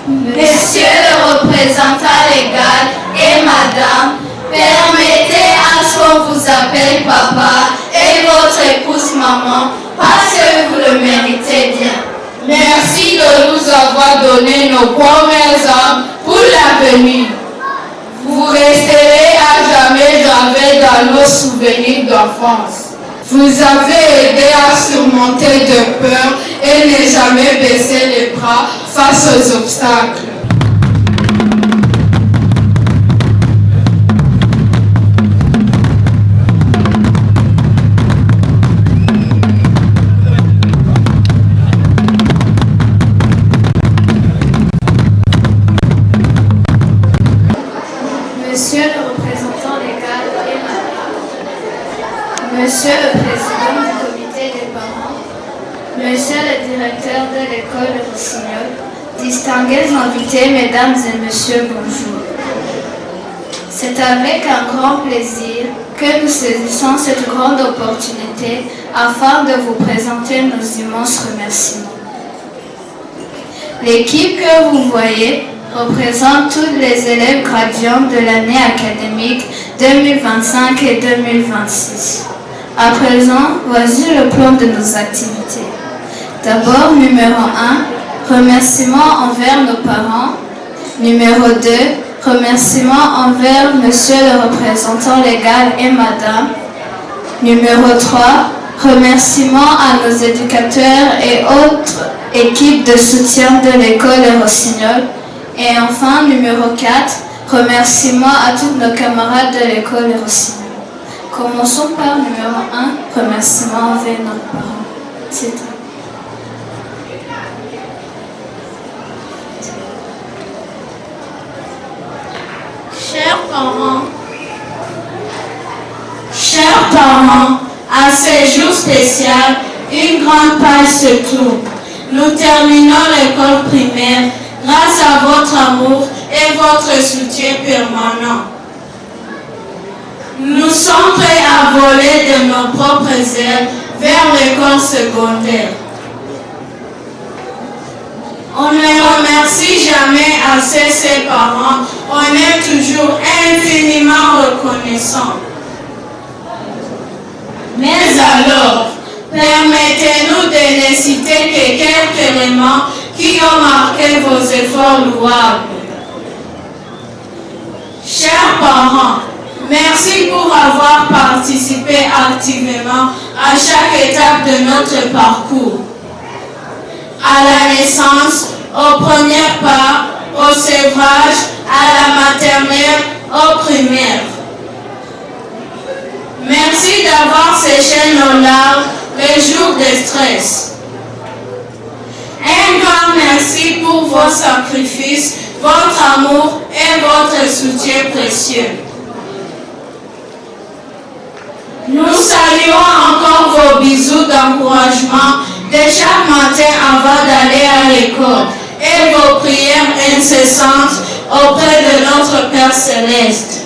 Monsieur le représentant légal et madame, permettez à ce qu'on vous appelle papa et votre épouse maman parce que vous le méritez bien. Merci de nous avoir donné nos premières armes pour l'avenir. Vous resterez à jamais gravés dans nos souvenirs d'enfance. Vous avez aidé à surmonter de peurs et ne jamais baisser les bras face aux obstacles. Monsieur le représentant légal et madame, Monsieur le président du comité des parents, Monsieur le directeur de l'école Rossignol, distingués invités, mesdames et messieurs, bonjour. C'est avec un grand plaisir que nous saisissons cette grande opportunité afin de vous présenter nos immenses remerciements. L'équipe que vous voyez représente tous les élèves graduants de l'année académique 2025 et 2026. À présent, voici le plan de nos activités. D'abord, numéro 1, remerciements envers nos parents. Numéro 2, remerciements envers monsieur le représentant légal et madame. Numéro 3, remerciements à nos éducateurs et autres équipes de soutien de l'école Rossignol. Et enfin, numéro 4, remerciements à tous nos camarades de l'école Rossignol. Commençons par numéro 1, remerciements envers nos parents. C'est tout. Chers parents, à ce jour spécial, une grande page se tourne. Nous terminons l'école primaire grâce à votre amour et votre soutien permanent. Nous sommes prêts à voler de nos propres ailes vers l'école secondaire. On ne remercie jamais assez ses parents, on est toujours infiniment reconnaissant. Mais alors, permettez-nous de ne citer que quelques éléments qui ont marqué vos efforts louables. Chers parents, merci pour avoir participé activement à chaque étape de notre parcours. À la naissance, aux premiers pas, au sévrage, à la maternelle, au primaire. Merci d'avoir séché nos larmes les jours de stress. Un grand merci pour vos sacrifices, votre amour et votre soutien précieux. Nous saluons encore vos bisous d'encouragement de chaque matin avant d'aller à l'école et vos prières incessantes auprès de notre Père Céleste.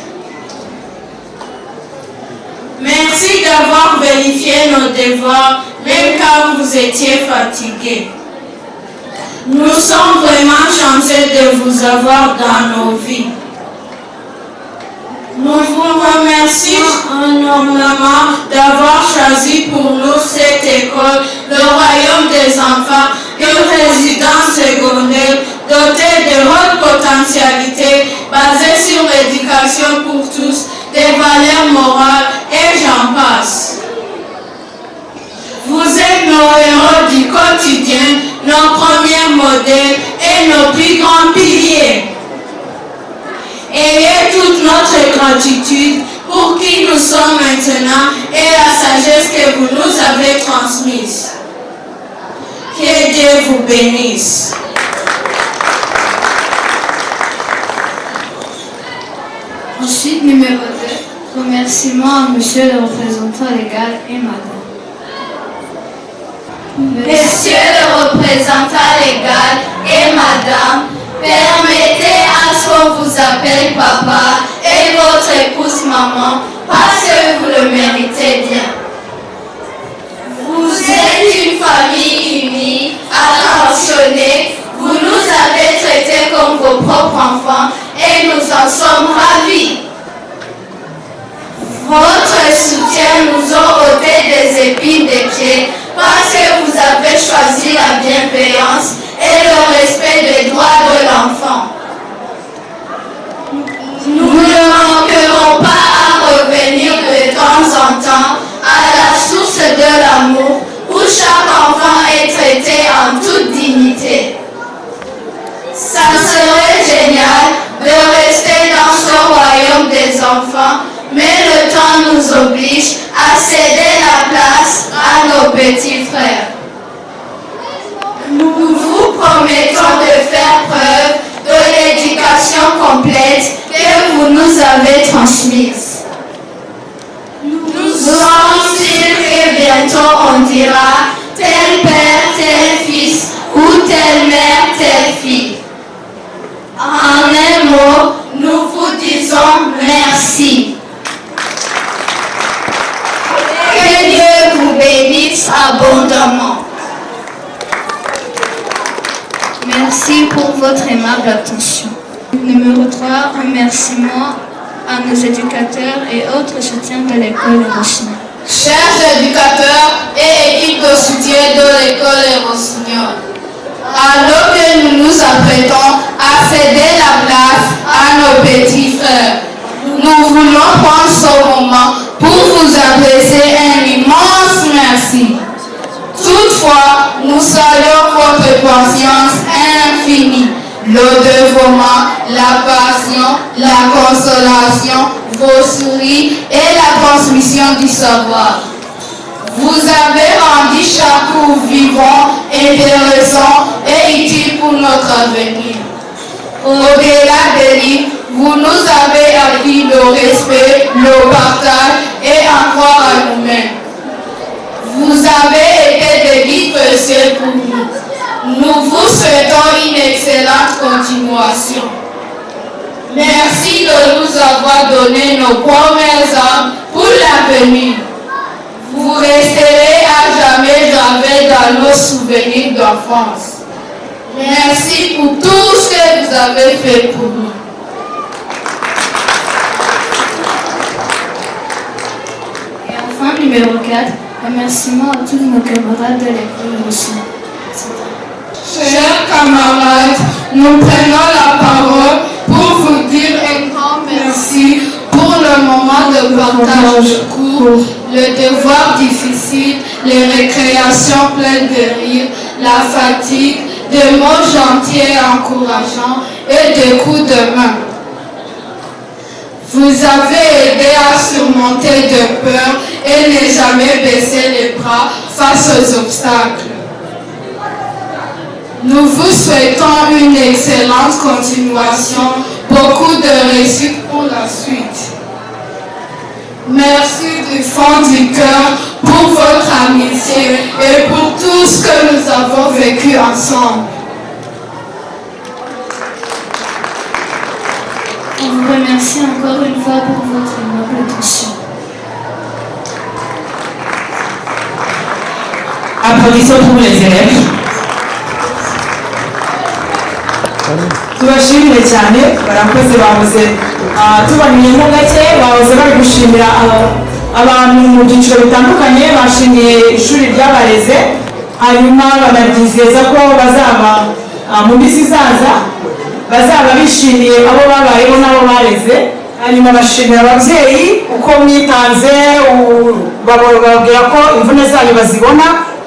Merci d'avoir vérifié nos devoirs même quand vous étiez fatigués. Nous sommes vraiment chanceux de vous avoir dans nos vies. Nous vous remercions énormément d'avoir choisi pour nous cette école, le royaume des enfants, une résidence secondaire dotée de hautes potentialités, basée sur l'éducation pour tous, des valeurs morales et j'en passe. Vous êtes nos héros du quotidien, nos premiers modèles et nos plus grands piliers. Ayez toute notre gratitude pour qui nous sommes maintenant et la sagesse que vous nous avez transmise. Que Dieu vous bénisse. Ensuite, numéro 2, remerciements à monsieur le représentant légal et madame. Monsieur le représentant légal et madame, permettez à ce qu'on vous appelle papa et votre épouse maman parce que vous le méritez bien. Vous êtes une famille unie, attentionnée, vous nous avez traités comme protéger parce que vous avez choisi la bienveillance et le respect des droits de l'enfant. Nous ne manquerons pas à revenir de temps en temps à la source de l'amour où chaque enfant est traité en toute dignité. Ça serait génial de rester dans ce royaume des enfants, mais le temps nous oblige à céder la place à nos petits frères. Nous vous promettons de faire preuve de l'éducation complète que vous nous avez transmise. Nous sommes sûrs que bientôt on dira tel père, tel fils ou telle mère, telle fille. En un mot, nous vous disons merci. Que Dieu vous bénisse abondamment. Merci pour votre aimable attention. Numéro 3, remerciements à nos éducateurs et autres soutiens de l'école Rossignol. Chers éducateurs et équipes de soutien de l'école Rossignol, alors que nous nous apprêtons à céder la place à nos petits frères, nous voulons prendre ce moment pour vous adresser un immense merci. Toutefois, nous saluons votre patience infinie, le dévouement, la passion, la consolation, vos sourires et la transmission du savoir. Vous avez rendu chaque cours vivant, intéressant et utile pour notre avenir. Au-delà des livres, vous nous avez appris le respect, le partage et à croire à nous-mêmes. Vous avez été des guides précieux pour nous. Nous vous souhaitons une excellente continuation. Merci de nous avoir donné nos premières armes pour l'avenir. Vous resterez à jamais gravés dans nos souvenirs d'enfance. Merci pour tout ce que vous avez fait pour nous. Et enfin, numéro 4, remerciements à tous nos camarades de l'école Rossignol. Chers camarades, nous prenons la parole pour vous dire un grand merci pour le moment de partage de cours, le devoir difficile, les récréations pleines de rire, la fatigue, des mots gentils et encourageants et des coups de main. Vous avez aidé à surmonter de peur et ne jamais baisser les bras face aux obstacles. Nous vous souhaitons une excellente continuation, beaucoup de réussite pour la suite. Merci du fond du cœur pour votre amitié et pour tout ce que nous avons vécu ensemble. On vous remercie encore une fois pour votre aimable attention. Applaudissons pour les élèves. Tubashimire cyane barakoze bahoze tubaniyemo gake bahoze bari gushimira abantu mu byiciro bitandukanye bashimiye ishuri ryabareze hanyuma banabizeza ko bazaba mu minsi izaza bazaba bishimiye abo babayeho n'abo bareze hanyuma bashimira ababyeyi uko mwitanze bababwira ko imvune zanyu bazibona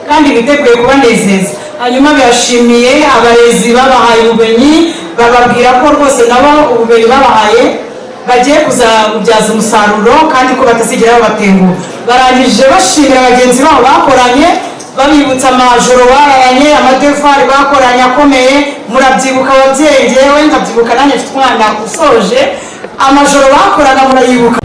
kandi biteguye kubanezeza hanyuma bashimiye abarezi babahaye ubumenyi bababwira ko rwose nabo ubumenyi babahaye bagiye kuzabubyaza umusaruro kandi ko batazigera babatenguha barangije bashimira bagenzi babo bakoranye babibutsa amajoro bararanye amatafari bakoranye akomeye murabyibuka ababyeyi njyewe ndabyibuka nanjye mfite umwana usoje amajoro bakoraga murayibuka.